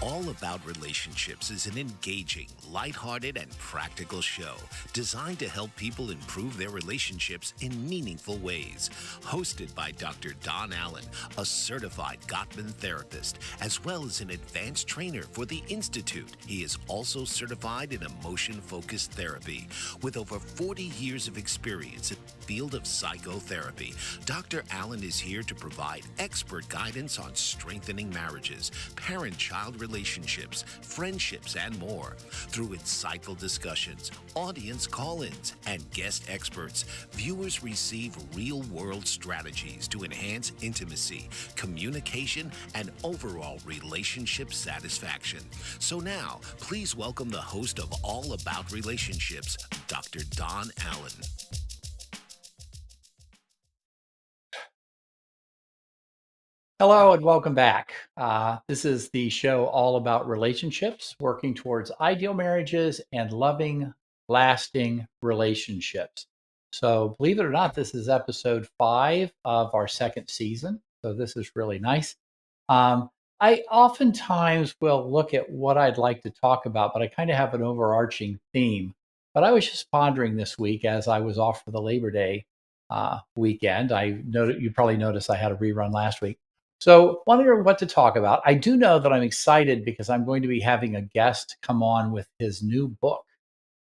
All About Relationships is an engaging, lighthearted, and practical show designed to help people improve their relationships in meaningful ways. Hosted by Dr. Don Allen, a certified Gottman therapist, as well as an advanced trainer for the Institute. He is also certified in emotion-focused therapy. With over 40 years of experience in the field of psychotherapy, Dr. Allen is here to provide expert guidance on strengthening marriages, parent-child relationships, friendships, and more. Through insightful discussions, audience call-ins, and guest experts, viewers receive real-world strategies to enhance intimacy, communication, and overall relationship satisfaction. So now, please welcome the host of All About Relationships, Dr. Don Allen. Hello and welcome back. This is the show all about relationships, working towards ideal marriages and loving, lasting relationships. So, believe it or not, this is episode 5 of our second season. So, this is really nice. I oftentimes will look at what I'd like to talk about, but I kind of have an overarching theme. But I was just pondering this week as I was off for the Labor Day weekend. You probably noticed I had a rerun last week. So, wondering what to talk about. I do know that I'm excited because I'm going to be having a guest come on with his new book.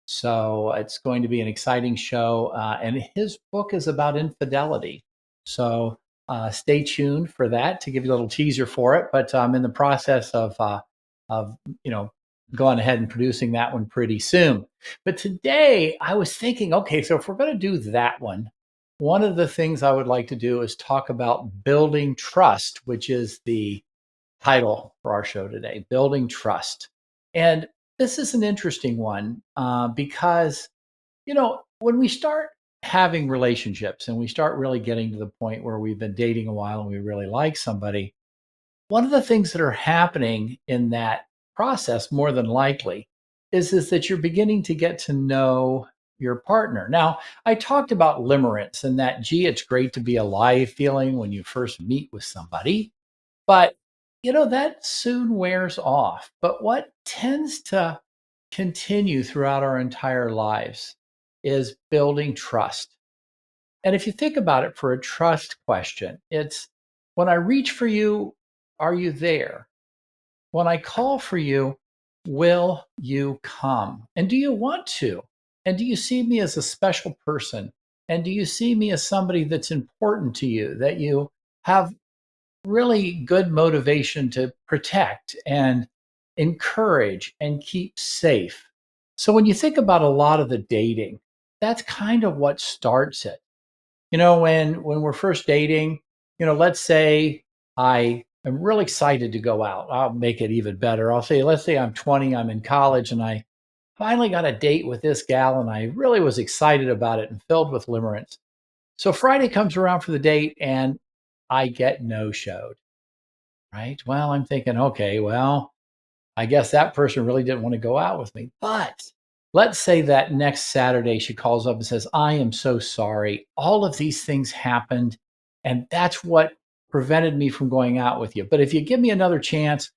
So, it's going to be an exciting show. And his book is about infidelity. So, stay tuned for that to give you a little teaser for it. But I'm in the process of going ahead and producing that one pretty soon. But today I was thinking, okay, so if we're going to do that one of the things I would like to do is talk about building trust, which is the title for our show today, Building Trust. And this is an interesting one because, when we start having relationships and we start really getting to the point where we've been dating a while and we really like somebody, one of the things that are happening in that process, more than likely, is that you're beginning to get to know your partner. Now, I talked about limerence and that, gee, it's great to be alive feeling when you first meet with somebody, but that soon wears off. But what tends to continue throughout our entire lives is building trust. And if you think about it for a trust question, it's when I reach for you, are you there? When I call for you, will you come? And do you want to? And do you see me as a special person? And do you see me as somebody that's important to you, that you have really good motivation to protect and encourage and keep safe? So when you think about a lot of the dating, that's kind of what starts it. When we're first dating, let's say I am really excited to go out. I'll make it even better. Let's say I'm 20, I'm in college, and I finally got a date with this gal, and I really was excited about it and filled with limerence. So Friday comes around for the date, and I get no-showed, right? Well, I'm thinking, okay, well, I guess that person really didn't want to go out with me. But let's say that next Saturday she calls up and says, I am so sorry. All of these things happened, and that's what prevented me from going out with you. But if you give me another chance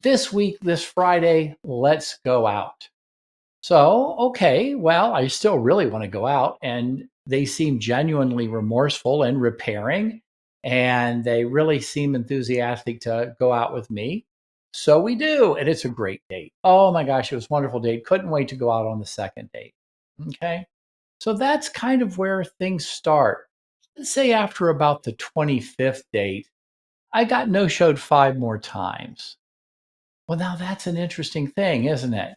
this week, this Friday, let's go out. So, okay, well, I still really want to go out. And they seem genuinely remorseful and repairing, and they really seem enthusiastic to go out with me. So we do, and it's a great date. Oh my gosh, it was a wonderful date. Couldn't wait to go out on the second date. Okay. So that's kind of where things start. Let's say after about the 25th date, I got no-showed 5 more times. Well, now that's an interesting thing, isn't it?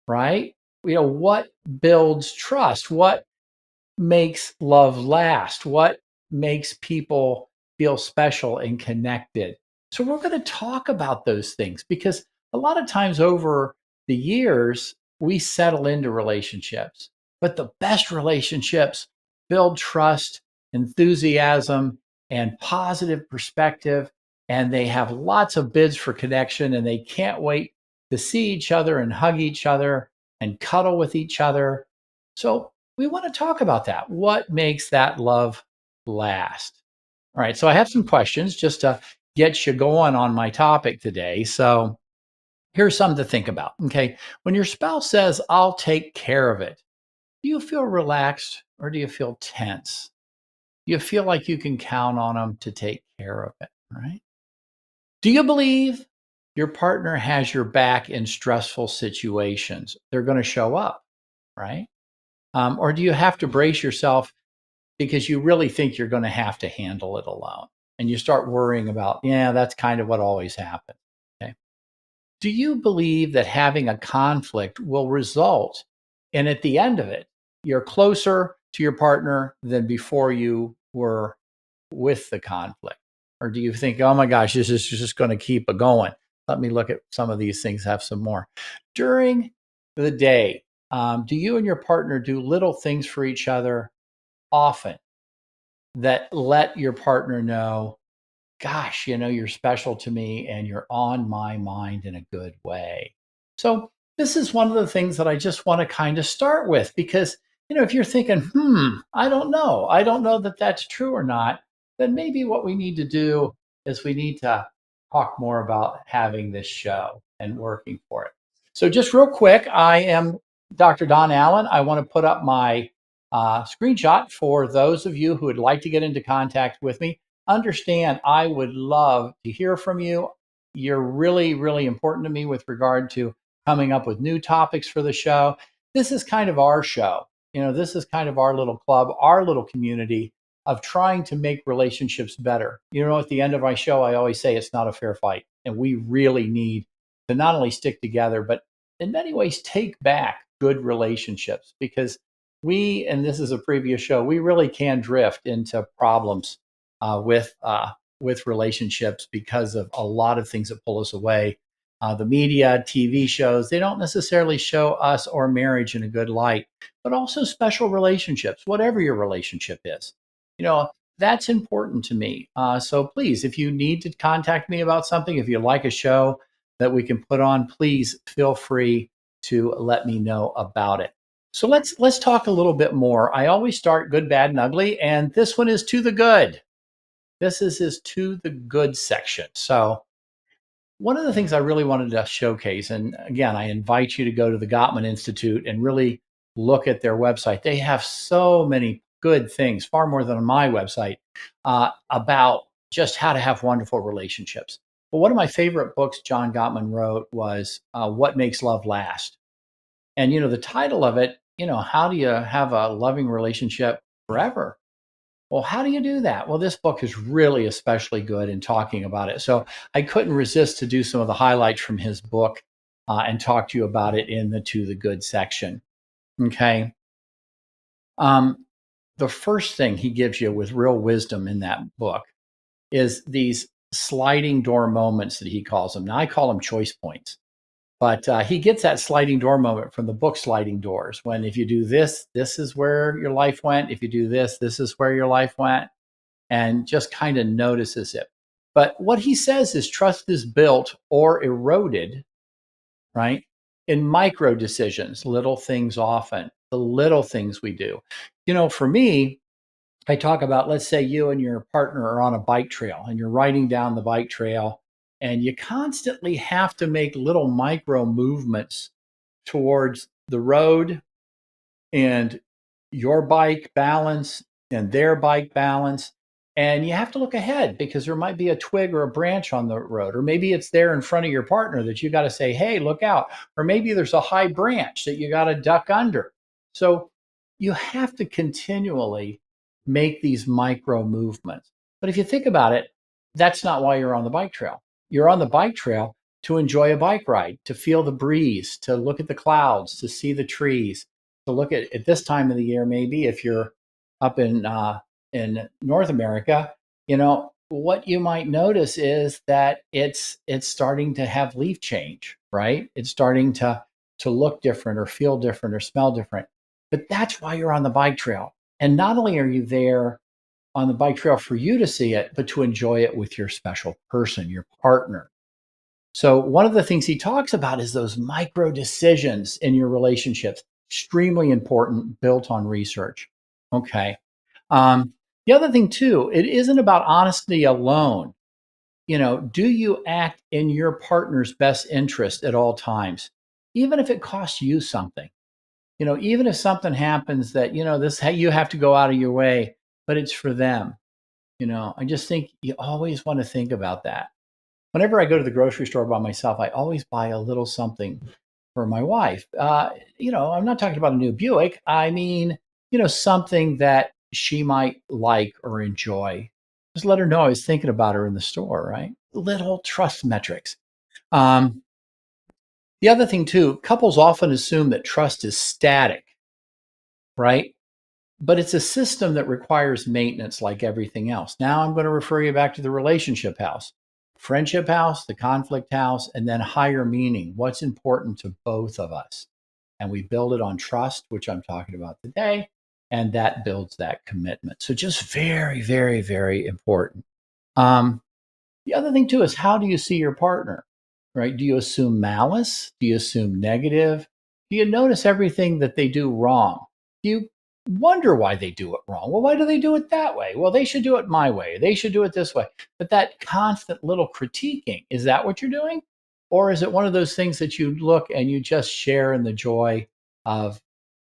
Right? What builds trust? What makes love last? What makes people feel special and connected? So we're going to talk about those things because a lot of times over the years, we settle into relationships, but the best relationships build trust, enthusiasm, and positive perspective. And they have lots of bids for connection, and they can't wait to see each other and hug each other and cuddle with each other. So we want to talk about that. What makes that love last? All right. So I have some questions just to get you going on my topic today. So Here's something to think about. Okay. When your spouse says, I'll take care of it, do you feel relaxed or do you feel tense? You feel like you can count on them to take care of it, right? Do you believe your partner has your back in stressful situations? They're going to show up, right? Or do you have to brace yourself because you really think you're going to have to handle it alone? And you start worrying about, yeah, that's kind of what always happens. Okay. Do you believe that having a conflict will result in, at the end of it, you're closer to your partner than before you were with the conflict? Or do you think, oh my gosh, this is just going to keep it going? Let me look at some of these things, have some more. During the day, do you and your partner do little things for each other often that let your partner know, gosh, you're special to me and you're on my mind in a good way? So, this is one of the things that I just want to kind of start with because, if you're thinking, I don't know that that's true or not, then maybe what we need to do is we need to talk more about having this show and working for it. So, just real quick, I am Dr. Don Allen. I want to put up my screenshot for those of you who would like to get into contact with me. Understand, I would love to hear from you. You're really, really important to me with regard to coming up with new topics for the show. This is kind of our show. This is kind of our little club, our little community of trying to make relationships better. At the end of my show, I always say it's not a fair fight. And we really need to not only stick together, but in many ways take back good relationships because and this is a previous show, we really can drift into problems with relationships because of a lot of things that pull us away. The media, TV shows, they don't necessarily show us or marriage in a good light, but also special relationships, whatever your relationship is. That's important to me. So please, if you need to contact me about something, if you like a show that we can put on, please feel free to let me know about it. So let's talk a little bit more. I always start good, bad, and ugly, and this one is to the good. This is his to the good section. So one of the things I really wanted to showcase, and again, I invite you to go to the Gottman Institute and really look at their website. They have so many good things, far more than on my website, about just how to have wonderful relationships. But one of my favorite books John Gottman wrote was What Makes Love Last? And, the title of it, how do you have a loving relationship forever? Well, how do you do that? Well, this book is really especially good in talking about it. So I couldn't resist to do some of the highlights from his book and talk to you about it in the To the Good section. Okay. The first thing he gives you with real wisdom in that book is these sliding door moments that he calls them. Now, I call them choice points. But he gets that sliding door moment from the book Sliding Doors. When if you do this, this is where your life went. If you do this, this is where your life went. And just kind of notices it. But what he says is trust is built or eroded, right? In micro decisions, little things often, the little things we do. For me, I talk about, let's say you and your partner are on a bike trail and you're riding down the bike trail and you constantly have to make little micro movements towards the road and your bike balance and their bike balance. And you have to look ahead because there might be a twig or a branch on the road, or maybe it's there in front of your partner that you got to say, hey, look out. Or maybe there's a high branch that you got to duck under. So you have to continually make these micro movements. But if you think about it, that's not why you're on the bike trail. You're on the bike trail to enjoy a bike ride, to feel the breeze, to look at the clouds, to see the trees, to look at this time of the year, maybe if you're up in North America, what you might notice is that it's starting to have leaf change, right? It's starting to look different or feel different or smell different. But that's why you're on the bike trail. And not only are you there on the bike trail for you to see it, but to enjoy it with your special person, your partner. So one of the things he talks about is those micro decisions in your relationships, extremely important, built on research. Okay. The other thing too, it isn't about honesty alone. Do you act in your partner's best interest at all times, even if it costs you something? Even if something happens that, this, hey, you have to go out of your way, but it's for them. I just think you always want to think about that. Whenever I go to the grocery store by myself, I always buy a little something for my wife. I'm not talking about a new Buick. I mean, something that she might like or enjoy. Just let her know I was thinking about her in the store, right? Little trust metrics. Um, the other thing, too, couples often assume that trust is static, right? But it's a system that requires maintenance like everything else. Now I'm going to refer you back to the relationship house, friendship house, the conflict house, and then higher meaning. What's important to both of us? And we build it on trust, which I'm talking about today. And that builds that commitment. So just very, very, very important. Um, the other thing too is, how do you see your partner, right? Do you assume malice? Do you assume negative? Do you notice everything that they do wrong? Do you wonder why they do it wrong? Well, why do they do it that way? Well, they should do it my way. They should do it this way. But that constant little critiquing, is that what you're doing? Or is it one of those things that you look and you just share in the joy of,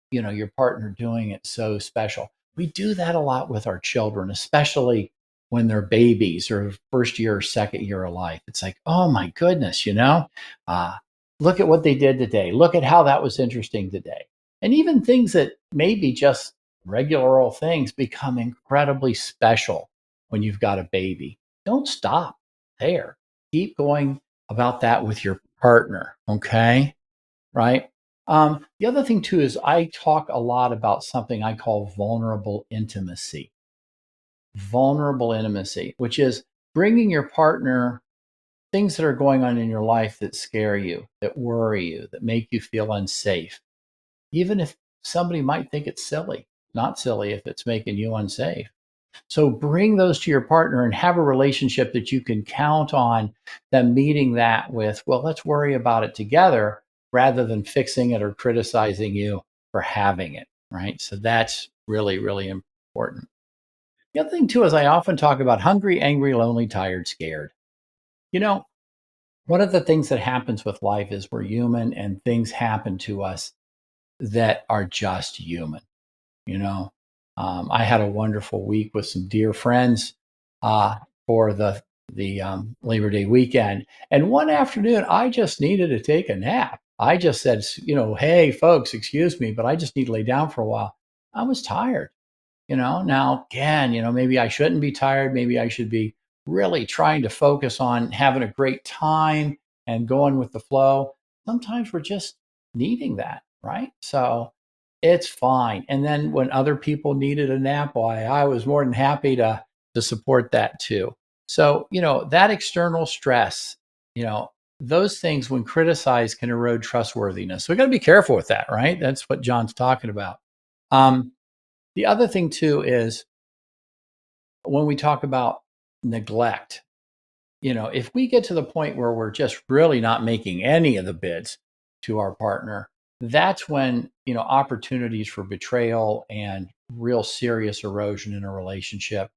your partner doing it so special? We do that a lot with our children, especially when they're babies or first year or second year of life. It's like, oh my goodness, uh, look at what they did today. Look at how that was interesting today. And even things that may be just regular old things become incredibly special when you've got a baby. Don't stop there. Keep going about that with your partner. Okay. Right. The other thing too is, I talk a lot about something I call vulnerable intimacy, which is bringing your partner things that are going on in your life that scare you, that worry you, that make you feel unsafe, even if somebody might think it's silly, not silly if it's making you unsafe. So bring those to your partner and have a relationship that you can count on them meeting that with, well, let's worry about it together rather than fixing it or criticizing you for having it, right? So that's really, really important. The other thing, too, is I often talk about hungry, angry, lonely, tired, scared. You know, one of the things that happens with life is we're human and things happen to us that are just human. You know, I had a wonderful week with some dear friends uh, for the Labor Day weekend, and one afternoon I just needed to take a nap. I just said, hey folks, excuse me, but I just need to lay down for a while. I was tired. Now again, maybe I shouldn't be tired. Maybe I should be really trying to focus on having a great time and going with the flow. Sometimes we're just needing that, right? So it's fine. And then when other people needed a nap, why, I was more than happy to support that too. So, that external stress, those things when criticized can erode trustworthiness. So we got to be careful with that, right? That's what John's talking about. Um, the other thing too is, when we talk about neglect, if we get to the point where we're just really not making any of the bids to our partner, that's when, opportunities for betrayal and real serious erosion in a relationship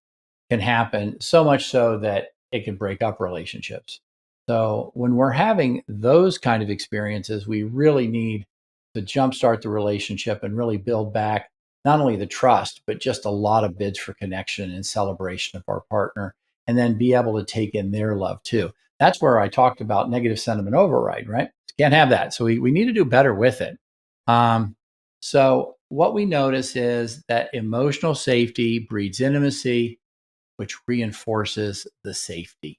can happen, so much so that it can break up relationships. So when we're having those kind of experiences, we really need to jumpstart the relationship and really build back not only the trust, but just a lot of bids for connection and celebration of our partner, and then be able to take in their love too. That's where I talked about negative sentiment override, right? Can't have that. So we need to do better with it. Um, so what we notice is that emotional safety breeds intimacy, which reinforces the safety.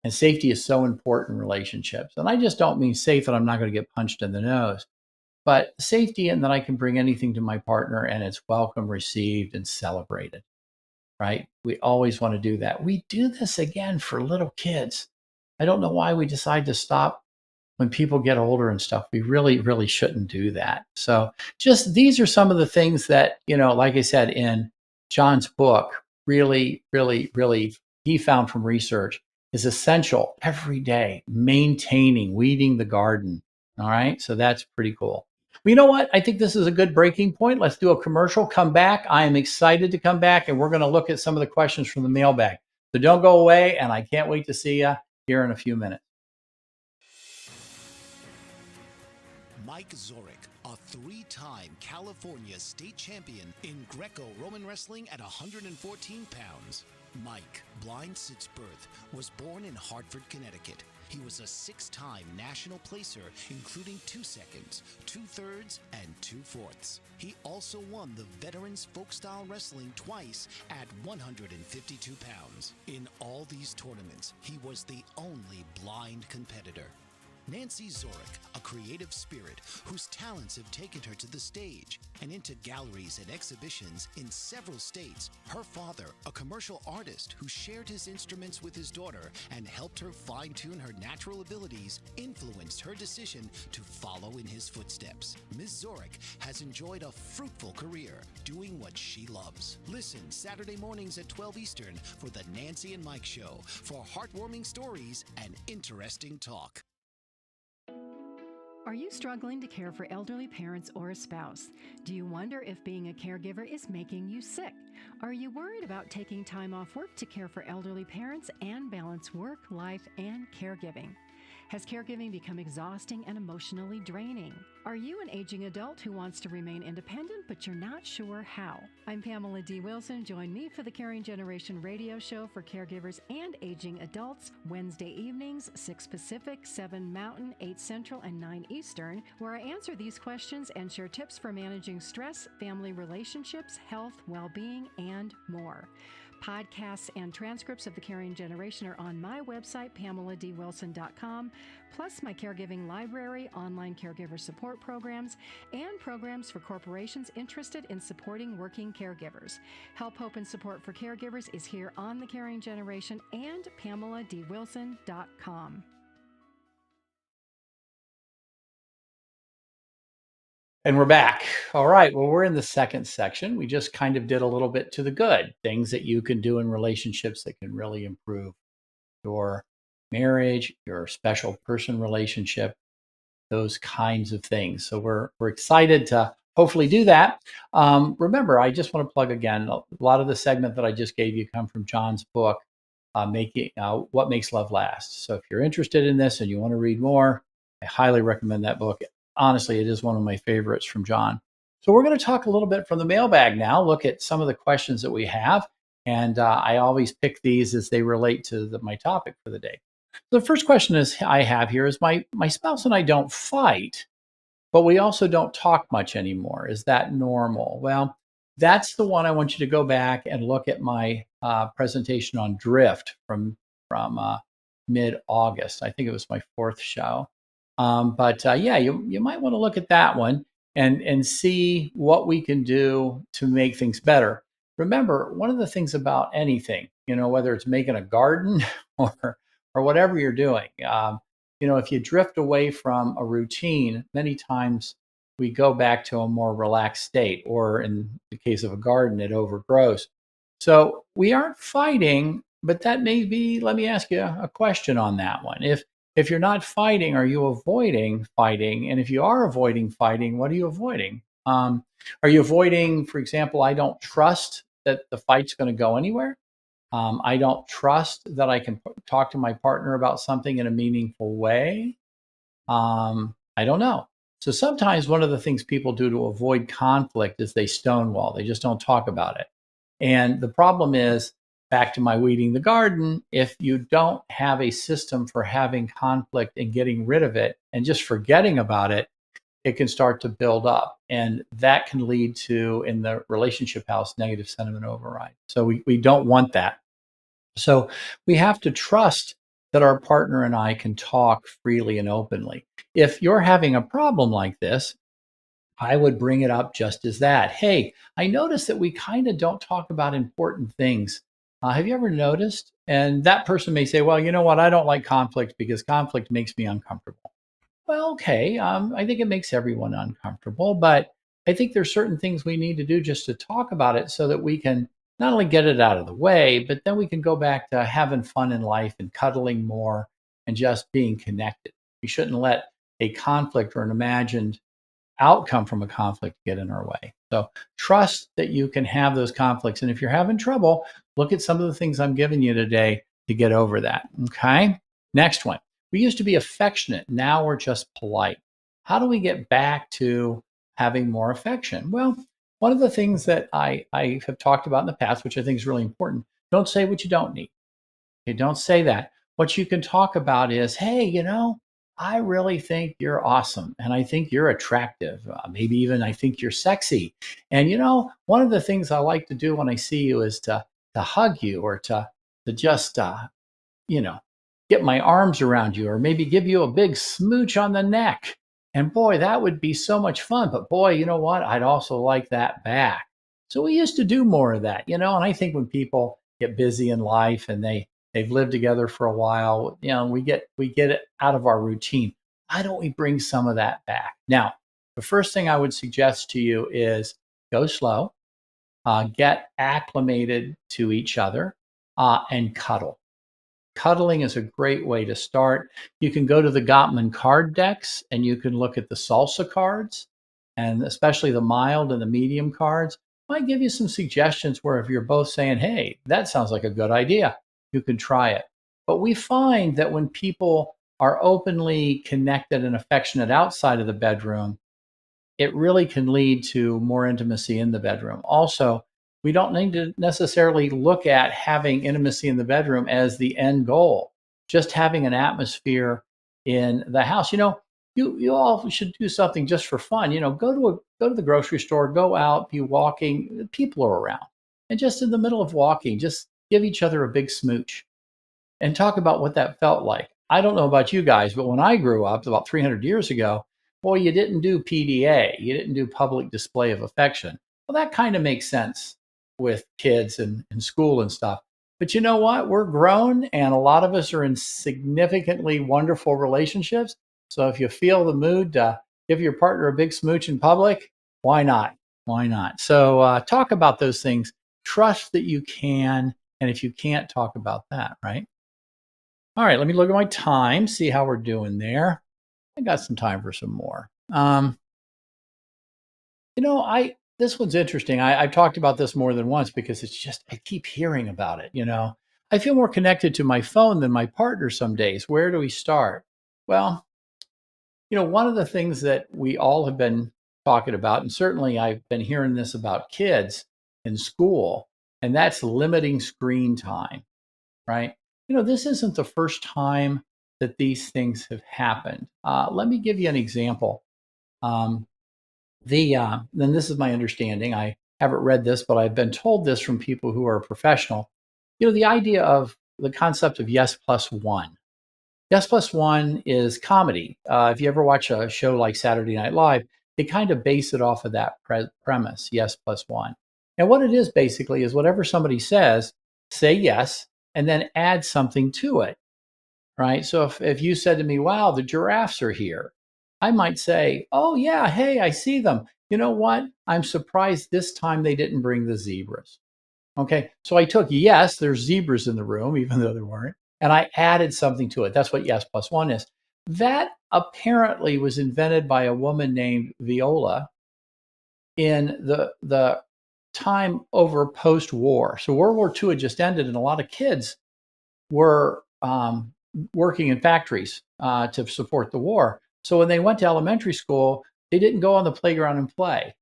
And safety is so important in relationships. And I just don't mean safe that I'm not going to get punched in the nose, but safety in that I can bring anything to my partner and it's welcome, received, and celebrated, right? We always want to do that. We do this again for little kids. I don't know why we decide to stop when people get older and stuff. We really, really shouldn't do that. So just these are some of the things that, like I said, in John's book, really, really, really, he found from research is essential every day, maintaining, weeding the garden. All right. So that's pretty cool. Well, you know what? I think this is a good breaking point. Let's do a commercial, come back. I am excited to come back, and we're going to look at some of the questions from the mailbag. So don't go away, and I can't wait to see you here in a few minutes. Mike Zorek, a three-time California state champion in Greco-Roman wrestling at 114 pounds. Mike, blind since birth, was born in Hartford, Connecticut. He was a six-time national placer, including 2 seconds, 2/3, and 2/4. He also won the Veterans Folk-Style Wrestling twice at 152 pounds. In all these tournaments, he was the only blind competitor. Nancy Zorek, a creative spirit whose talents have taken her to the stage and into galleries and exhibitions in several states. Her father, a commercial artist who shared his instruments with his daughter and helped her fine-tune her natural abilities, influenced her decision to follow in his footsteps. Ms. Zorek has enjoyed a fruitful career doing what she loves. Listen Saturday mornings at 12 Eastern for the Nancy and Mike Show for heartwarming stories and interesting talk. Are you struggling to care for elderly parents or a spouse? Do you wonder if being a caregiver is making you sick? Are you worried about taking time off work to care for elderly parents and balance work, life, and caregiving? Has caregiving become exhausting and emotionally draining? Are you an aging adult who wants to remain independent, but you're not sure how? I'm Pamela D. Wilson. Join me for the Caring Generation radio show for caregivers and aging adults, Wednesday evenings, 6 Pacific, 7 Mountain, 8 Central, and 9 Eastern, where I answer these questions and share tips for managing stress, family relationships, health, well-being, and more. Podcasts and transcripts of The Caring Generation are on my website, PamelaDWilson.com, plus my caregiving library, online caregiver support programs, and programs for corporations interested in supporting working caregivers. Help, hope, and support for caregivers is here on The Caring Generation and PamelaDWilson.com. And we're back. All right. Well, we're in the second section. We just kind of did a little bit to the good, things that you can do in relationships that can really improve your marriage, your special person relationship, those kinds of things. So we're excited to hopefully do that. Remember, I just want to plug again, a lot of the segment that I just gave you come from John's book, Making What Makes Love Last. So if you're interested in this and you want to read more, I highly recommend that book. Honestly, it is one of my favorites from John. So we're going to talk a little bit from the mailbag now, look at some of the questions that we have. And I always pick these as they relate to my topic for the day. The first question I have here is my spouse and I don't fight, but we also don't talk much anymore. Is that normal? Well, that's the one I want you to go back and look at my presentation on drift from mid-August. I think it was my 4th show. But you might want to look at that one and see what we can do to make things better. Remember, one of the things about anything, whether it's making a garden or whatever you're doing, if you drift away from a routine, many times we go back to a more relaxed state, or in the case of a garden, it overgrows. So we aren't fighting, but that may be, let me ask you a question on that one. If you're not fighting, are you avoiding fighting? And if you are avoiding fighting, what are you avoiding? Are you avoiding, for example, I don't trust that the fight's going to go anywhere? I don't trust that I can talk to my partner about something in a meaningful way. I don't know. So sometimes one of the things people do to avoid conflict is they stonewall. They just don't talk about it. And the problem is, back to my weeding the garden, if you don't have a system for having conflict and getting rid of it and just forgetting about it, it can start to build up. And that can lead to, in the relationship house, negative sentiment override. So we don't want that. So we have to trust that our partner and I can talk freely and openly. If you're having a problem like this, I would bring it up just as that. Hey, I noticed that we kind of don't talk about important things. Have you ever noticed? And that person may say, well, you know what? I don't like conflict because conflict makes me uncomfortable. Well, okay. I think it makes everyone uncomfortable, but I think there's certain things we need to do just to talk about it so that we can not only get it out of the way, but then we can go back to having fun in life and cuddling more and just being connected. We shouldn't let a conflict or an imagined outcome from a conflict get in our way. So trust that you can have those conflicts. And if you're having trouble, Look at some of the things I'm giving you today to get over that. Okay. Next one. We used to be affectionate. Now we're just polite. How do we get back to having more affection? Well, one of the things that I have talked about in the past, which I think is really important, don't say what you don't need. Okay, don't say that. What you can talk about is, hey, I really think you're awesome. And I think you're attractive. Maybe even I think you're sexy. And, one of the things I like to do when I see you is to hug you or to just, you know, get my arms around you or maybe give you a big smooch on the neck. And boy, that would be so much fun. But boy, you know what? I'd also like that back. So we used to do more of that, and I think when people get busy in life and they've lived together for a while, we get it out of our routine. Why don't we bring some of that back? Now, the first thing I would suggest to you is go slow, get acclimated to each other, and cuddle. Cuddling is a great way to start. You can go to the Gottman card decks and you can look at the salsa cards, and especially the mild and the medium cards. Might give you some suggestions where if you're both saying, hey, that sounds like a good idea, you can try it. But we find that when people are openly connected and affectionate outside of the bedroom, it really can lead to more intimacy in the bedroom. Also, we don't need to necessarily look at having intimacy in the bedroom as the end goal. Just having an atmosphere in the house. You all should do something just for fun. Go to the grocery store, go out, be walking. People are around, and just in the middle of walking, just give each other a big smooch and talk about what that felt like. I don't know about you guys, but when I grew up about 300 years ago, boy, you didn't do PDA. You didn't do public display of affection. Well, that kind of makes sense with kids and school and stuff. But you know what? We're grown and a lot of us are in significantly wonderful relationships. So if you feel the mood to give your partner a big smooch in public, why not? Why not? So talk about those things. Trust that you can. And if you can't, talk about that, right? All right, let me look at my time, see how we're doing there. I got some time for some more. This one's interesting. I've talked about this more than once because it's just, I keep hearing about it. I feel more connected to my phone than my partner some days. Where do we start? Well, one of the things that we all have been talking about, and certainly I've been hearing this about kids in school, and that's limiting screen time, right? This isn't the first time that these things have happened. Let me give you an example. Then this is my understanding. I haven't read this, but I've been told this from people who are professional. The idea of the concept of yes plus one. Yes plus one is comedy. If you ever watch a show like Saturday Night Live, they kind of base it off of that premise, yes plus one. And what it is basically is whatever somebody says, say yes, and then add something to it, right? So if you said to me, wow, the giraffes are here, I might say, oh yeah, hey, I see them. You know what? I'm surprised this time they didn't bring the zebras. Okay, so I took yes, there's zebras in the room, even though there weren't, and I added something to it. That's what yes plus one is. That apparently was invented by a woman named Viola in the time over post-war. So World War II had just ended, and a lot of kids were working in factories to support the war. So when they went to elementary school, they didn't go on the playground and play.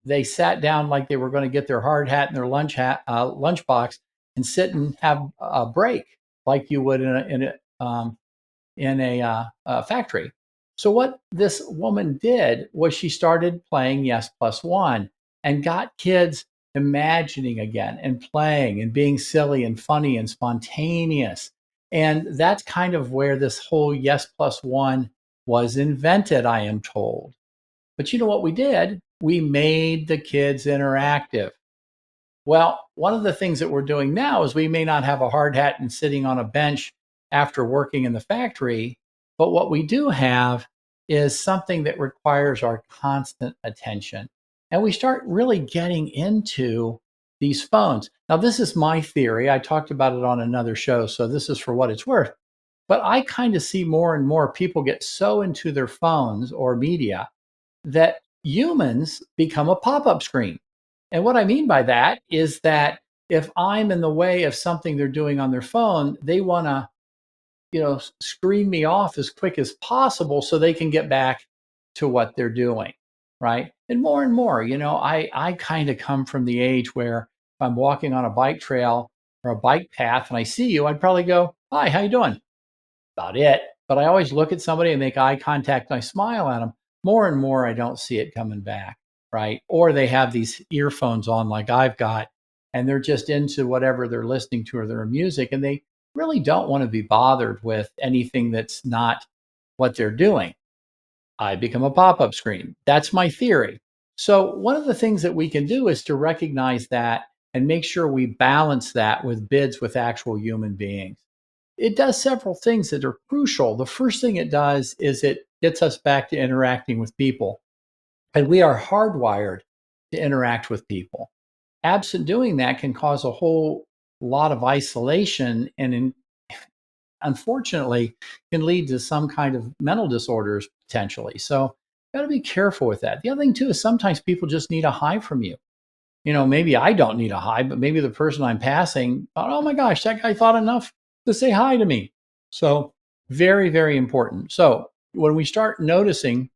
They sat down like they were going to get their hard hat and their lunchbox and sit and have a break like you would in a factory. So what this woman did was she started playing yes plus one and got kids imagining again and playing and being silly and funny and spontaneous. And that's kind of where this whole yes plus one was invented, I am told. But you know what we did? We made the kids interactive. Well, one of the things that we're doing now is we may not have a hard hat and sitting on a bench after working in the factory, but what we do have is something that requires our constant attention. And we start really getting into these phones. Now, this is my theory. I talked about it on another show, so this is for what it's worth. But I kind of see more and more people get so into their phones or media that humans become a pop-up screen. And what I mean by that is that if I'm in the way of something they're doing on their phone, they want to, screen me off as quick as possible so they can get back to what they're doing, right? And more, I kind of come from the age where if I'm walking on a bike trail or a bike path and I see you, I'd probably go, "Hi, how you doing?" About it. But I always look at somebody and make eye contact and I smile at them. More and more, I don't see it coming back, right? Or they have these earphones on like I've got, and they're just into whatever they're listening to or their music, and they really don't want to be bothered with anything that's not what they're doing. I become a pop-up screen. That's my theory. So one of the things that we can do is to recognize that and make sure we balance that with bids with actual human beings. It does several things that are crucial. The first thing it does is it gets us back to interacting with people. And we are hardwired to interact with people. Absent doing that can cause a whole lot of isolation and unfortunately can lead to some kind of mental disorders potentially. So got to be careful with that. The other thing too is sometimes people just need a hi from you. Maybe I don't need a hi, but maybe the person I'm passing thought, "Oh my gosh, that guy thought enough to say hi to me." So very, very important. So when we start noticing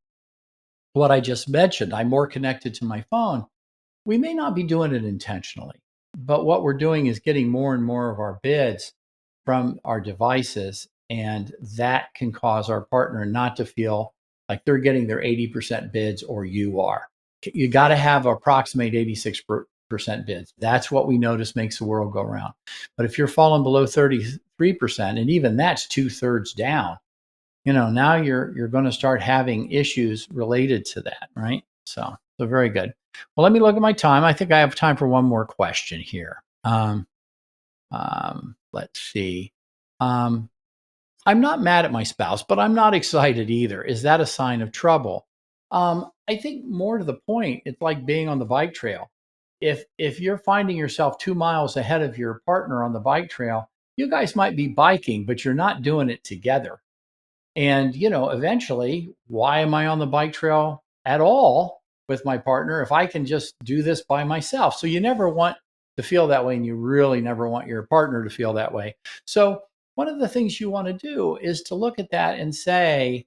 what I just mentioned, I'm more connected to my phone. We may not be doing it intentionally, but what we're doing is getting more and more of our bids from our devices. And that can cause our partner not to feel like they're getting their 80% bids or you are. You got to have approximate 86% bids. That's what we notice makes the world go round. But if you're falling below 33%, and even that's 2/3 down, now you're going to start having issues related to that, right? So very good. Well, let me look at my time. I think I have time for one more question here. Let's see. I'm not mad at my spouse, but I'm not excited either. Is that a sign of trouble? I think more to the point, it's like being on the bike trail. If you're finding yourself 2 miles ahead of your partner on the bike trail, you guys might be biking, but you're not doing it together. And, eventually, why am I on the bike trail at all with my partner if I can just do this by myself? So you never want to feel that way, and you really never want your partner to feel that way. So one of the things you want to do is to look at that and say,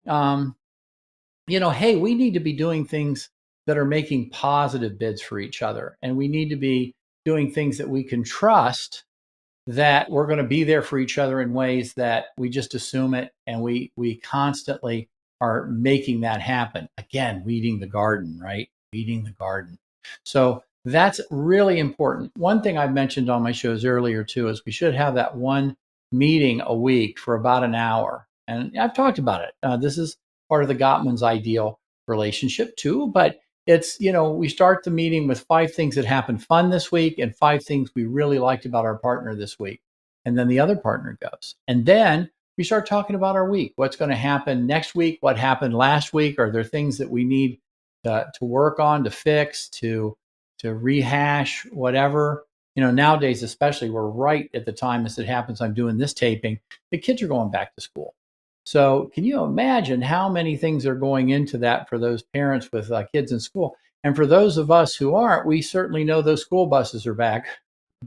hey, we need to be doing things that are making positive bids for each other. And we need to be doing things that we can trust that we're going to be there for each other in ways that we just assume it, and we constantly are making that happen. Again, weeding the garden, right? Weeding the garden. So that's really important. One thing I've mentioned on my shows earlier too is we should have that one meeting a week for about an hour. And I've talked about it. This is part of the Gottman's ideal relationship too, but it's, we start the meeting with 5 things that happened fun this week and 5 things we really liked about our partner this week. And then the other partner goes. And then we start talking about our week. What's going to happen next week? What happened last week? Are there things that we need to work on, to fix, to rehash, whatever? Nowadays, especially, we're right at the time as it happens, I'm doing this taping, the kids are going back to school. So can you imagine how many things are going into that for those parents with kids in school? And for those of us who aren't, we certainly know those school buses are back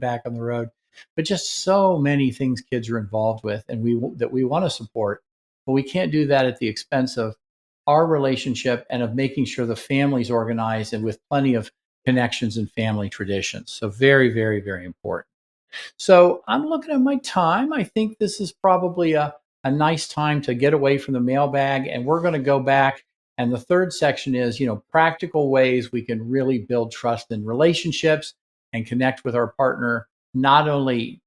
on the road. But just so many things kids are involved with and that we want to support. But we can't do that at the expense of our relationship and of making sure the family's organized and with plenty of connections and family traditions. So very, very, very important. So I'm looking at my time. I think this is probably a nice time to get away from the mailbag, and we're going to go back. And the third section is, practical ways we can really build trust in relationships and connect with our partner, not only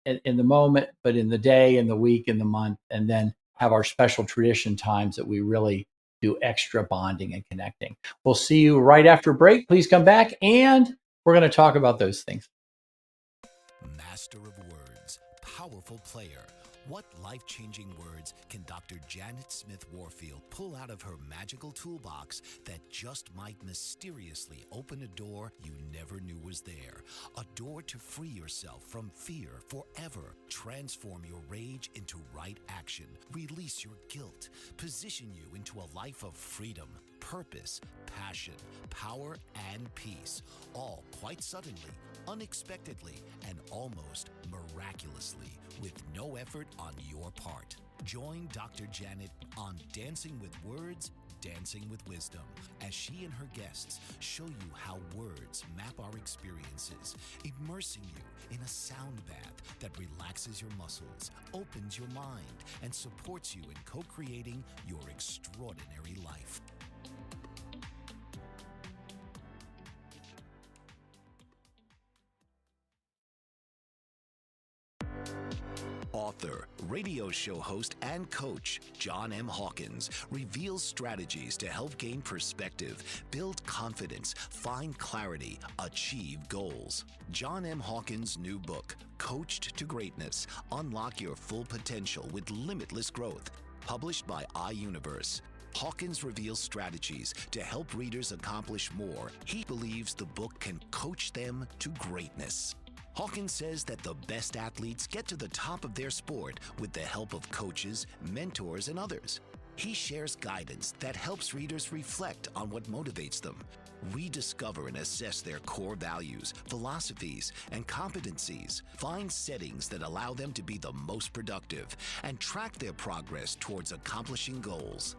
in the moment, but in the day, in the week, in the month, and then have our special tradition times that we really do extra bonding and connecting. We'll see you right after break. Please come back, and we're going to talk about those things. Master of words, powerful player. What life-changing words can Dr. Janet Smith Warfield pull out of her magical toolbox that just might mysteriously open a door you never knew was there? A door to free yourself from fear forever. Transform your rage into right action. Release your guilt. Position you into a life of freedom, purpose, passion, power, and peace, all quite suddenly, unexpectedly, and almost miraculously, with no effort on your part. Join Dr. Janet on Dancing with Words, Dancing with Wisdom, as she and her guests show you how words map our experiences, immersing you in a sound bath that relaxes your muscles, opens your mind, and supports you in co-creating your extraordinary life. Author, radio show host, and coach John M. Hawkins reveals strategies to help gain perspective, build confidence, find clarity, achieve goals. John M. Hawkins' new book, Coached to Greatness: Unlock Your Full Potential with Limitless Growth, published by iUniverse. Hawkins reveals strategies to help readers accomplish more. He believes the book can coach them to greatness. Hawkins says that the best athletes get to the top of their sport with the help of coaches, mentors, and others. He shares guidance that helps readers reflect on what motivates them, rediscover and assess their core values, philosophies, and competencies, find settings that allow them to be the most productive, and track their progress towards accomplishing goals.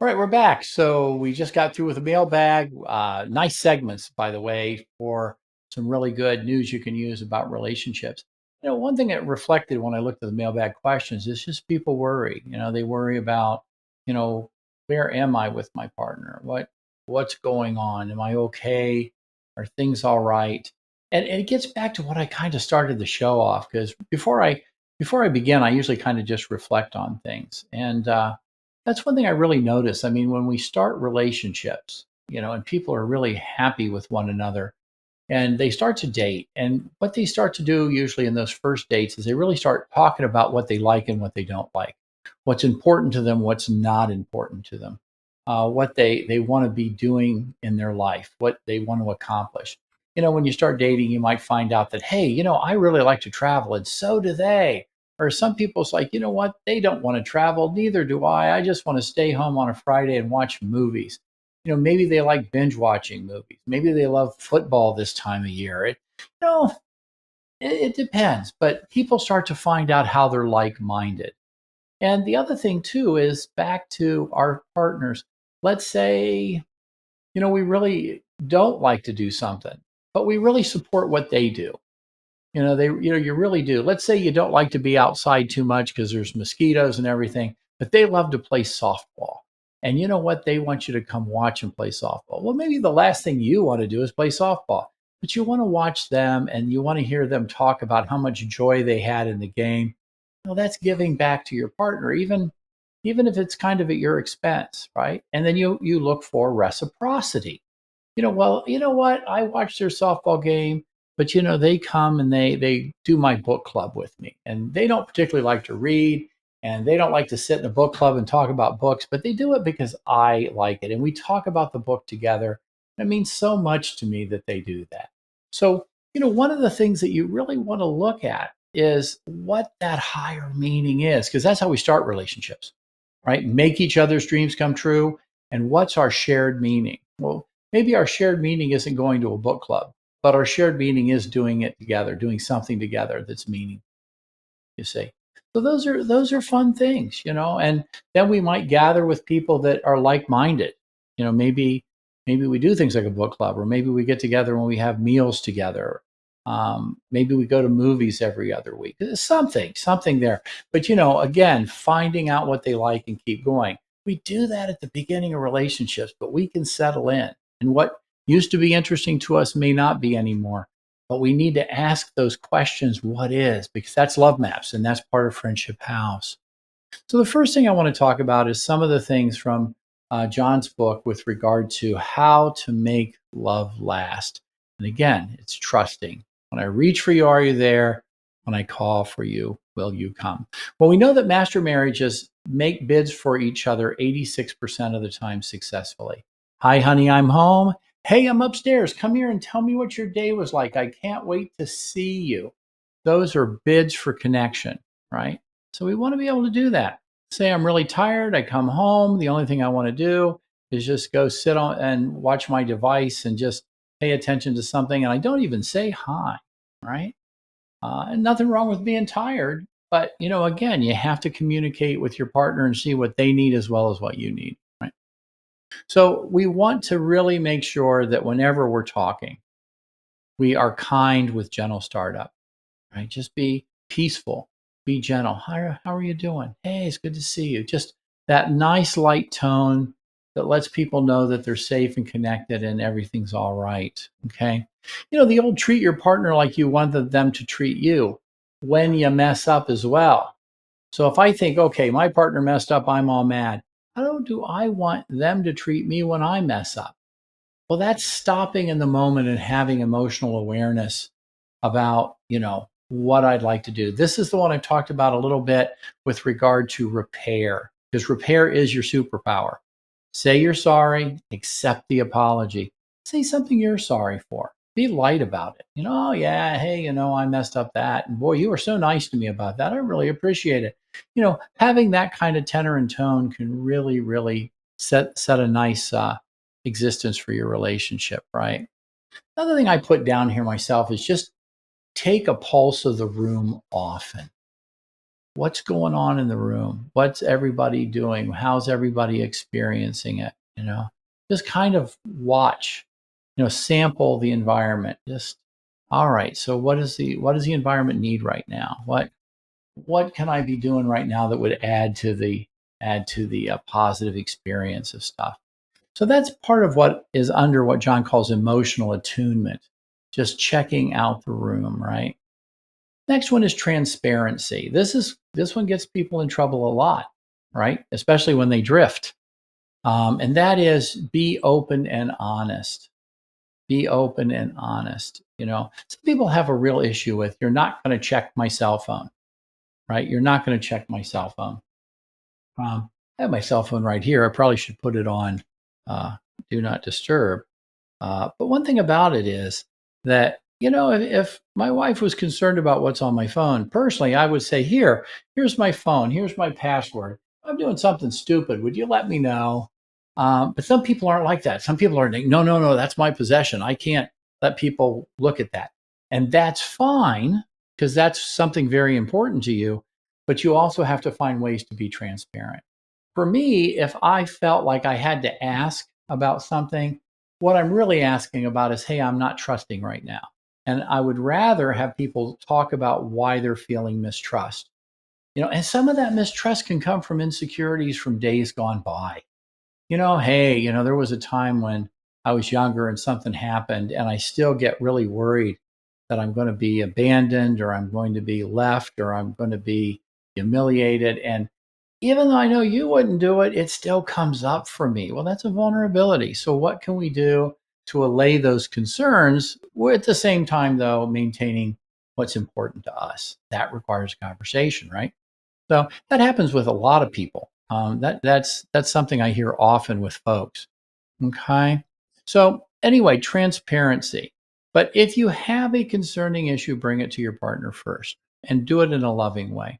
All right, we're back. So we just got through with a mailbag. Nice segments, by the way, for some really good news you can use about relationships. You know, one thing that reflected when I looked at the mailbag questions is just people worry. You know, they worry about, where am I with my partner? What's going on? Am I okay? Are things all right? And it gets back to what I kind of started the show off, because before I begin, I usually kind of just reflect on things. And that's one thing I really notice. I mean, when we start relationships, and people are really happy with one another and they start to date, and what they start to do usually in those first dates is they really start talking about what they like and what they don't like, what's important to them, what's not important to them, what they want to be doing in their life, what they want to accomplish. When you start dating, you might find out that, hey, I really like to travel, and so do they. Or some people's like, you know what? They don't want to travel. Neither do I. I just want to stay home on a Friday and watch movies. Maybe they like binge watching movies. Maybe they love football this time of year. It depends. But people start to find out how they're like-minded. And the other thing too is back to our partners. Let's say, we really don't like to do something, but we really support what they do. You really do. Let's say you don't like to be outside too much because there's mosquitoes and everything, but they love to play softball. And you know what? They want you to come watch them play softball. Well, maybe the last thing you want to do is play softball, but you want to watch them and you want to hear them talk about how much joy they had in the game. Well, that's giving back to your partner, even if it's kind of at your expense, right? And then you look for reciprocity. Well, you know what? I watched their softball game, but they come and they do my book club with me, and they don't particularly like to read, and they don't like to sit in a book club and talk about books, but they do it because I like it, and we talk about the book together. It means so much to me that they do that. So one of the things that you really want to look at is what that higher meaning is, because that's how we start relationships, right? Make each other's dreams come true. And what's our shared meaning? Well, maybe our shared meaning isn't going to a book club, but our shared meaning is doing it together, doing something together that's meaningful, you see. So those are fun things, and then we might gather with people that are like-minded. Maybe we do things like a book club, or maybe we get together when we have meals together. Maybe we go to movies every other week. There's something there. But, again, finding out what they like and keep going. We do that at the beginning of relationships, but we can settle in. And what used to be interesting to us may not be anymore, but we need to ask those questions, what is, because that's Love Maps, and that's part of Friendship House. So the first thing I want to talk about is some of the things from John's book with regard to how to make love last. And again, it's trusting. When I reach for you, are you there? When I call for you, will you come? Well, we know that master marriages make bids for each other 86% of the time successfully. Hi, honey, I'm home. Hey, I'm upstairs. Come here and tell me what your day was like. I can't wait to see you. Those are bids for connection, right? So we want to be able to do that. Say I'm really tired. I come home. The only thing I want to do is just go sit on and watch my device and just pay attention to something. And I don't even say hi, right? And nothing wrong with being tired. But, again, you have to communicate with your partner and see what they need as well as what you need, right? So we want to really make sure that whenever we're talking, we are kind with gentle startup, right? Just be peaceful, be gentle. How are you doing? Hey, it's good to see you. Just that nice light tone that lets people know that they're safe and connected and everything's all right. Okay. The old treat your partner like you wanted them to treat you when you mess up as well. So if I think, okay, my partner messed up, I'm all mad. How do I want them to treat me when I mess up? Well, that's stopping in the moment and having emotional awareness about, what I'd like to do. This is the one I talked about a little bit with regard to repair, because repair is your superpower. Say you're sorry, accept the apology. Say something you're sorry for. Be light about it. Oh yeah, hey, I messed up that. And boy, you were so nice to me about that. I really appreciate it. Having that kind of tenor and tone can really, really set a nice existence for your relationship, right? Another thing I put down here myself is just take a pulse of the room often. What's going on in the room? What's everybody doing? How's everybody experiencing it? Just kind of watch, sample the environment. Just, all right, so what does the environment need right now? What can I be doing right now that would add to the positive experience of stuff? So that's part of what is under what John calls emotional attunement, just checking out the room, right? Next one is transparency. This one gets people in trouble a lot, right? Especially when they drift. And that is be open and honest. Be open and honest. Some people have a real issue with you're not going to check my cell phone, right? You're not going to check my cell phone. I have my cell phone right here. I probably should put it on do not disturb. But one thing about it is that, if my wife was concerned about what's on my phone, personally, I would say, here's my phone. Here's my password. I'm doing something stupid. Would you let me know? But some people aren't like that. Some people are like, no, that's my possession. I can't let people look at that. And that's fine because that's something very important to you. But you also have to find ways to be transparent. For me, if I felt like I had to ask about something, what I'm really asking about is, hey, I'm not trusting right now. And I would rather have people talk about why they're feeling mistrust. And some of that mistrust can come from insecurities from days gone by. Hey, there was a time when I was younger and something happened, and I still get really worried that I'm going to be abandoned or I'm going to be left or I'm going to be humiliated. And even though I know you wouldn't do it, it still comes up for me. Well, that's a vulnerability. So what can we do to allay those concerns? We're at the same time, though, maintaining what's important to us. That requires conversation, right? So that happens with a lot of people. That's something I hear often with folks. Okay. So anyway, transparency. But if you have a concerning issue, bring it to your partner first and do it in a loving way.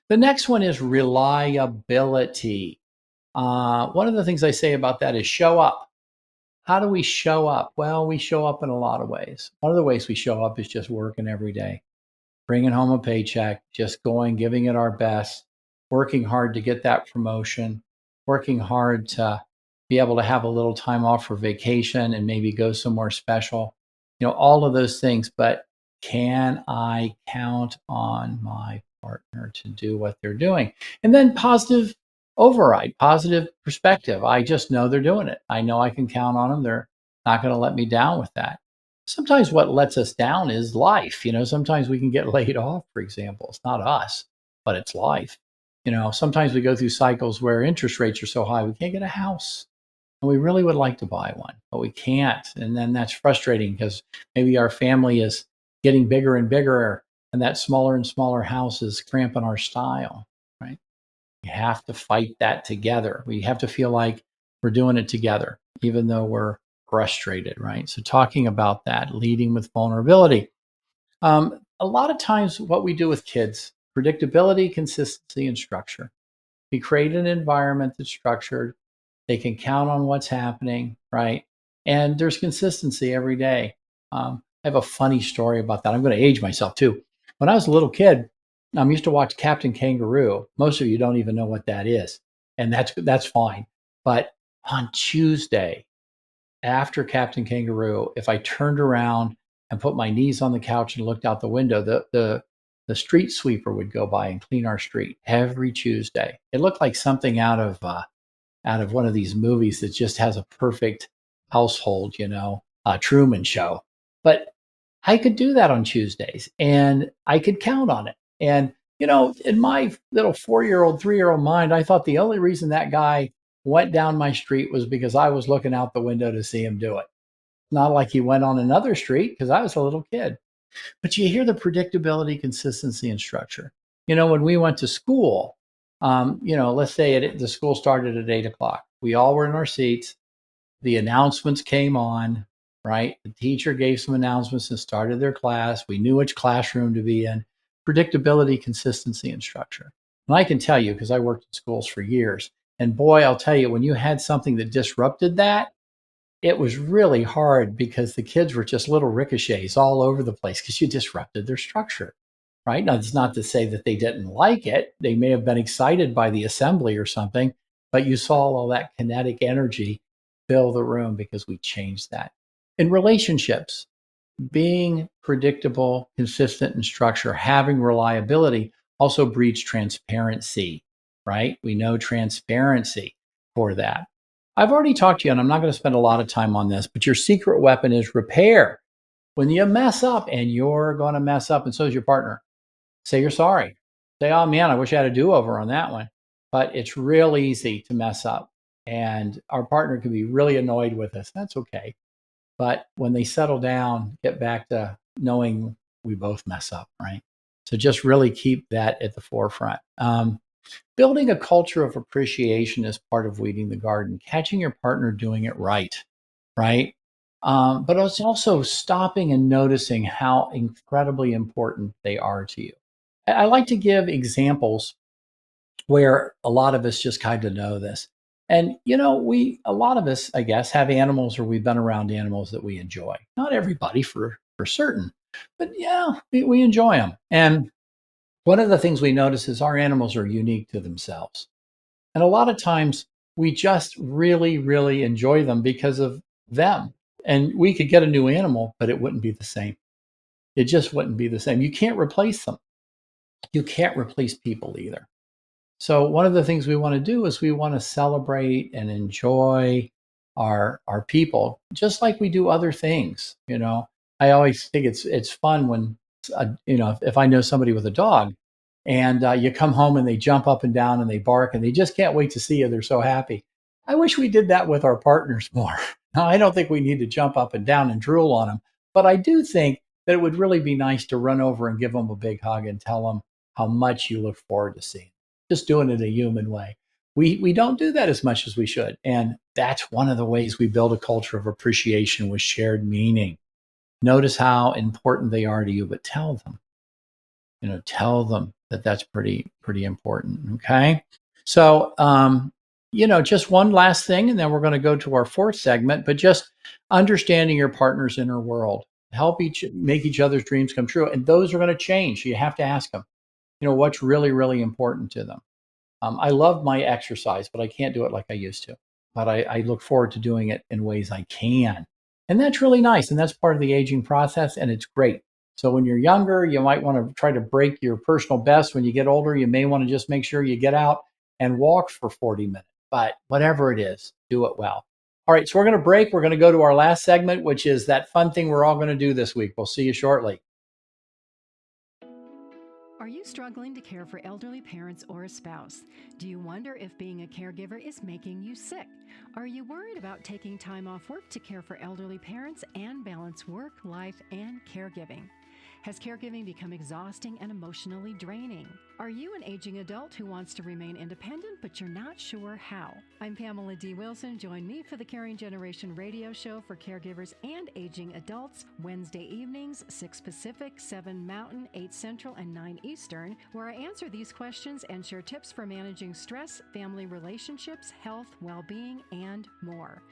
The next one is reliability. One of the things I say about that is show up. How do we show up? Well, we show up in a lot of ways. One of the ways we show up is just working every day, bringing home a paycheck, just going, giving it our best, working hard to get that promotion, working hard to be able to have a little time off for vacation and maybe go somewhere special, all of those things. But can I count on my partner to do what they're doing? And then positive override, positive perspective. I just know they're doing it. I know I can count on them. They're not going to let me down with that. Sometimes what lets us down is life. Sometimes we can get laid off, for example. It's not us, but it's life. Sometimes we go through cycles where interest rates are so high, we can't get a house. And we really would like to buy one, but we can't. And then that's frustrating because maybe our family is getting bigger and bigger, and that smaller and smaller house is cramping our style, right? We have to fight that together. We have to feel like we're doing it together, even though we're frustrated, right? So talking about that, leading with vulnerability. A lot of times what we do with kids, predictability, consistency, and structure. We create an environment that's structured. They can count on what's happening, right? And there's consistency every day. I have a funny story about that. I'm going to age myself too. When I was a little kid, I used to watch Captain Kangaroo. Most of you don't even know what that is, and that's fine. But on Tuesday, after Captain Kangaroo, if I turned around and put my knees on the couch and looked out the window, the street sweeper would go by and clean our street every Tuesday. It looked like something out of one of these movies that just has a perfect household, Truman Show. But I could do that on Tuesdays and I could count on it. And, in my little 4-year-old, 3-year-old mind, I thought the only reason that guy went down my street was because I was looking out the window to see him do it. Not like he went on another street because I was a little kid. But you hear the predictability, consistency, and structure. When we went to school, let's say the school started at 8 o'clock. We all were in our seats. The announcements came on, right? The teacher gave some announcements and started their class. We knew which classroom to be in. Predictability, consistency, and structure. And I can tell you, because I worked in schools for years, and boy, I'll tell you, when you had something that disrupted that, it was really hard because the kids were just little ricochets all over the place because you disrupted their structure, right? Now, it's not to say that they didn't like it. They may have been excited by the assembly or something, but you saw all that kinetic energy fill the room because we changed that. In relationships, being predictable, consistent in structure, having reliability also breeds transparency, right? We know transparency for that. I've already talked to you, and I'm not going to spend a lot of time on this, but your secret weapon is repair. When you mess up, and you're going to mess up, and so is your partner, say you're sorry. Say, oh man, I wish I had a do-over on that one. But it's real easy to mess up, and our partner can be really annoyed with us. That's okay. But when they settle down, get back to knowing we both mess up, right? So just really keep that at the forefront. Building a culture of appreciation is part of weeding the garden, catching your partner doing it right, right? But it's also stopping and noticing how incredibly important they are to you. I like to give examples where a lot of us just kind of know this. And a lot of us, I guess, have animals or we've been around animals that we enjoy. Not everybody for certain, but yeah, we enjoy them. And one of the things we notice is our animals are unique to themselves. And a lot of times we just really, really enjoy them because of them. And we could get a new animal, but it wouldn't be the same. It just wouldn't be the same. You can't replace them. You can't replace people either. So one of the things we want to do is we want to celebrate and enjoy our people, just like we do other things. I always think it's fun when if I know somebody with a dog, and you come home and they jump up and down and they bark and they just can't wait to see you. They're so happy. I wish we did that with our partners more. Now, I don't think we need to jump up and down and drool on them, but I do think that it would really be nice to run over and give them a big hug and tell them how much you look forward to seeing them. Just doing it a human way. We don't do that as much as we should. And that's one of the ways we build a culture of appreciation with shared meaning. Notice how important they are to you, but tell them. Tell them that that's pretty important. Okay. So, just one last thing, and then we're going to go to our fourth segment, but just understanding your partner's inner world, make each other's dreams come true. And those are going to change. So you have to ask them, what's really, really important to them. I love my exercise, but I can't do it like I used to. But I look forward to doing it in ways I can. And that's really nice. And that's part of the aging process. And it's great. So when you're younger, you might want to try to break your personal best. When you get older, you may want to just make sure you get out and walk for 40 minutes. But whatever it is, do it well. All right, so we're going to break. We're going to go to our last segment, which is that fun thing we're all going to do this week. We'll see you shortly. Are you struggling to care for elderly parents or a spouse? Do you wonder if being a caregiver is making you sick? Are you worried about taking time off work to care for elderly parents and balance work, life, and caregiving? Has caregiving become exhausting and emotionally draining? Are you an aging adult who wants to remain independent but you're not sure how? I'm Pamela D. Wilson. Join me for the Caring Generation radio show for caregivers and aging adults, Wednesday evenings, 6 Pacific, 7 Mountain, 8 Central, and 9 Eastern, where I answer these questions and share tips for managing stress, family relationships, health, well-being, and more.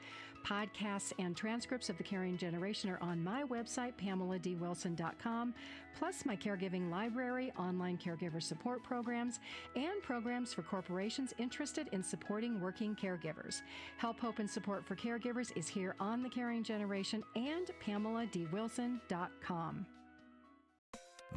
Podcasts and transcripts of the Caring Generation are on my website, PamelaDWilson.com, plus my caregiving library, online caregiver support programs, and programs for corporations interested in supporting working caregivers. Help, hope, and support for caregivers is here on the Caring Generation and PamelaDWilson.com.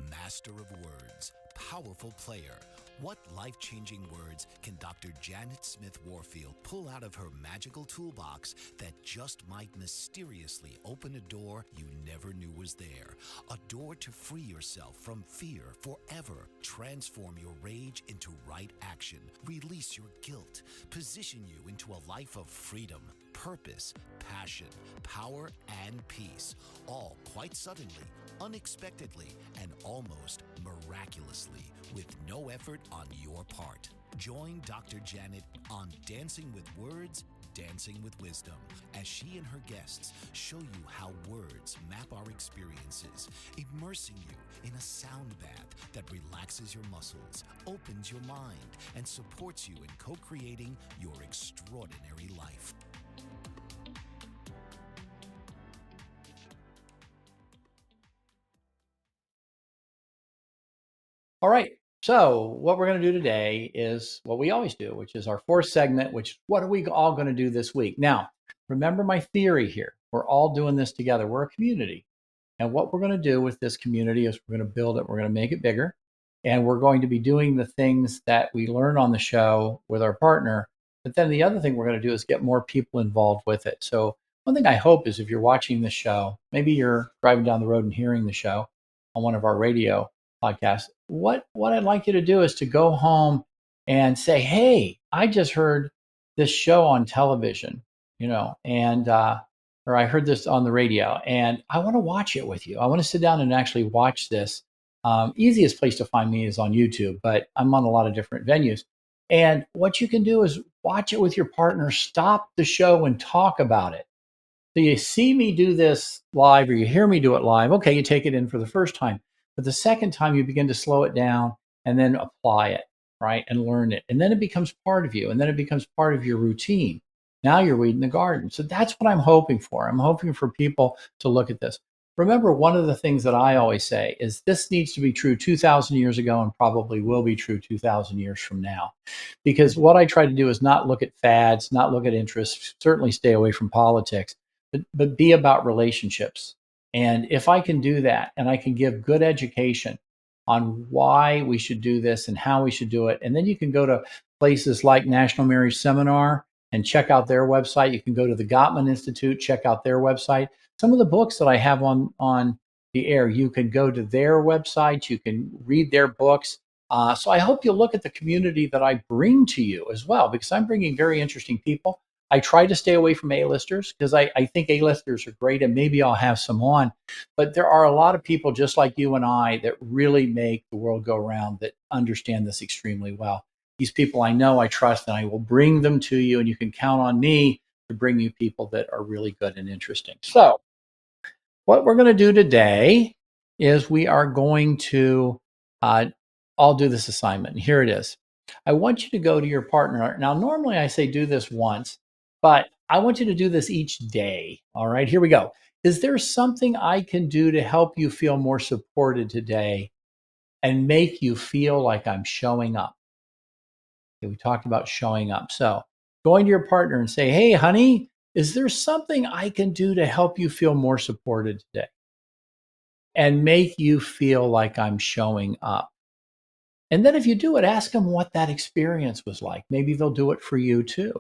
Master of words, powerful player. What life-changing words can Dr. Janet Smith Warfield pull out of her magical toolbox that just might mysteriously open a door you never knew was there? A door to free yourself from fear forever. Transform your rage into right action. Release your guilt. Position you into a life of freedom, purpose, passion, power, and peace. All quite suddenly, unexpectedly, and almost miraculously, with no effort on your part. Join Dr. Janet on Dancing with Words, Dancing with Wisdom, as she and her guests show you how words map our experiences, immersing you in a sound bath that relaxes your muscles, opens your mind, and supports you in co-creating your extraordinary life. All right. So what we're going to do today is what we always do, which is our fourth segment, which what are we all going to do this week? Now, remember my theory here. We're all doing this together. We're a community. And what we're going to do with this community is we're going to build it. We're going to make it bigger. And we're going to be doing the things that we learn on the show with our partner. But then the other thing we're going to do is get more people involved with it. So one thing I hope is if you're watching the show, maybe you're driving down the road and hearing the show on one of our radio podcasts, what I'd like you to do is to go home and say, hey, I just heard this show on television, and or I heard this on the radio, and I want to watch it with you. I want to sit down and actually watch this. Easiest place to find me is on YouTube, but I'm on a lot of different venues. And what you can do is watch it with your partner, stop the show and talk about it. So you see me do this live or you hear me do it live. Okay, you take it in for the first time. But the second time you begin to slow it down and then apply it, right? And learn it. And then it becomes part of you. And then it becomes part of your routine. Now you're weeding the garden. So that's what I'm hoping for. I'm hoping for people to look at this. Remember, one of the things that I always say is this needs to be true 2,000 years ago and probably will be true 2,000 years from now. Because what I try to do is not look at fads, not look at interests, certainly stay away from politics, but be about relationships. And if I can do that and I can give good education on why we should do this and how we should do it, and then you can go to places like National Marriage Seminar and check out their website. You can go to the Gottman Institute, check out their website. Some of the books that I have on the air, you can go to their website. You can read their books. So I hope you'll look at the community that I bring to you as well, because I'm bringing very interesting people. I try to stay away from A-listers because I think A-listers are great, and maybe I'll have some on. But there are a lot of people just like you and I that really make the world go round, that understand this extremely well. These people I know, I trust, and I will bring them to you, and you can count on me to bring you people that are really good and interesting. So what we're going to do today is we are going to all do this assignment. And here it is. I want you to go to your partner. Now, normally I say do this once, but I want you to do this each day. All right, here we go. Is there something I can do to help you feel more supported today and make you feel like I'm showing up? Okay, we talked about showing up. So going to your partner and say, hey, honey, is there something I can do to help you feel more supported today and make you feel like I'm showing up? And then if you do it, ask them what that experience was like. Maybe they'll do it for you too.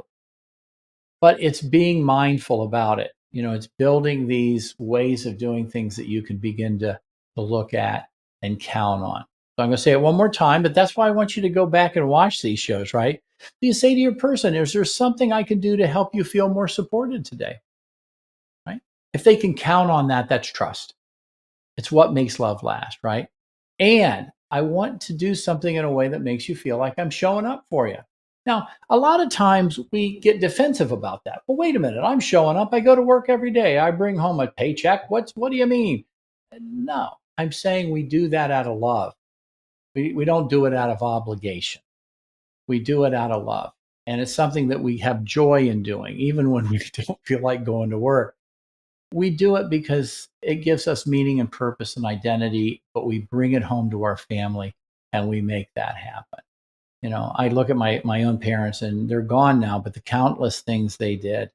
But it's being mindful about it. It's building these ways of doing things that you can begin to look at and count on. So I'm going to say it one more time, but that's why I want you to go back and watch these shows, right? You say to your person, is there something I can do to help you feel more supported today? Right? If they can count on that, that's trust. It's what makes love last, right? And I want to do something in a way that makes you feel like I'm showing up for you. Now, a lot of times we get defensive about that. Well, wait a minute, I'm showing up. I go to work every day. I bring home a paycheck. What do you mean? No, I'm saying we do that out of love. We don't do it out of obligation. We do it out of love. And it's something that we have joy in doing, even when we don't feel like going to work. We do it because it gives us meaning and purpose and identity, but we bring it home to our family and we make that happen. You know, I look at my own parents and they're gone now, but the countless things they did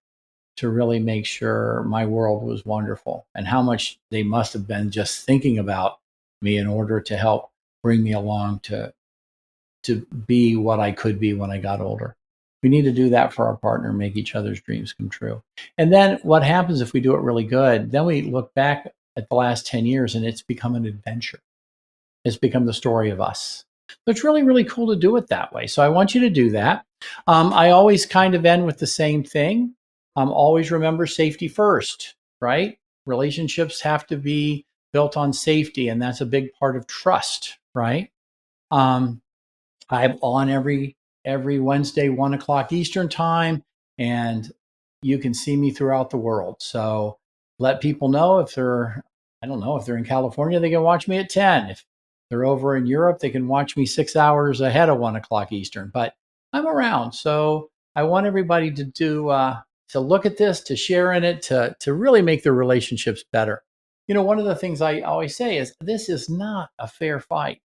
to really make sure my world was wonderful and how much they must have been just thinking about me in order to help bring me along to be what I could be when I got older. We need to do that for our partner, make each other's dreams come true. And then what happens if we do it really good? Then we look back at the last 10 years and it's become an adventure. It's become the story of us. So it's really, really cool to do it that way. So I want you to do that. I always kind of end with the same thing. Always remember safety first, right? Relationships have to be built on safety, and that's a big part of trust, right? I'm on every Wednesday, 1:00 Eastern time, and you can see me throughout the world. So let people know if they're in California, they can watch me at 10. If they're over in Europe, they can watch me 6 hours ahead of 1:00 Eastern. But I'm around, so I want everybody to look at this, to share in it, to really make their relationships better. You know, one of the things I always say is this is not a fair fight.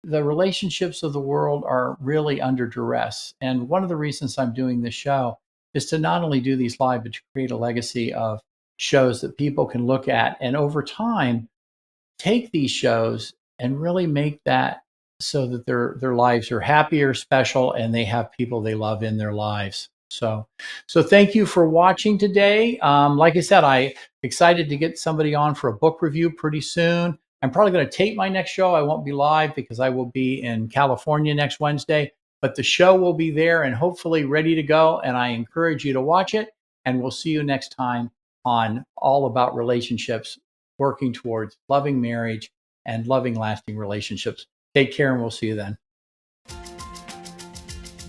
The relationships of the world are really under duress. And one of the reasons I'm doing this show is to not only do these live, but to create a legacy of shows that people can look at and over time take these shows and really make that so that their lives are happier, special, and they have people they love in their lives. So thank you for watching today. Like I said, I'm excited to get somebody on for a book review pretty soon. I'm probably going to tape my next show. I won't be live because I will be in California next Wednesday, but the show will be there and hopefully ready to go. And I encourage you to watch it. And we'll see you next time on All About Relationships, working towards loving marriage and loving lasting relationships. Take care, and we'll see you then.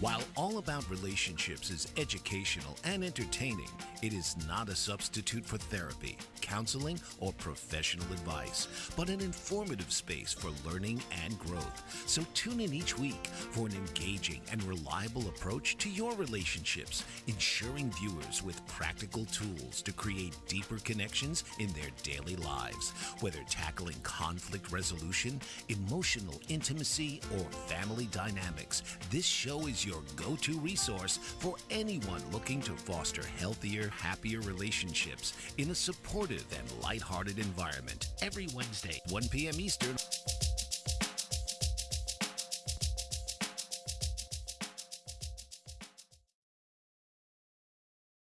While All About Relationships is educational and entertaining, it is not a substitute for therapy, counseling, or professional advice, but an informative space for learning and growth. So tune in each week for an engaging and reliable approach to your relationships, ensuring viewers with practical tools to create deeper connections in their daily lives. Whether tackling conflict resolution, emotional intimacy, or family dynamics, this show is your go-to resource for anyone looking to foster healthier, happier relationships in a supportive and lighthearted environment. Every Wednesday, 1 p.m. Eastern.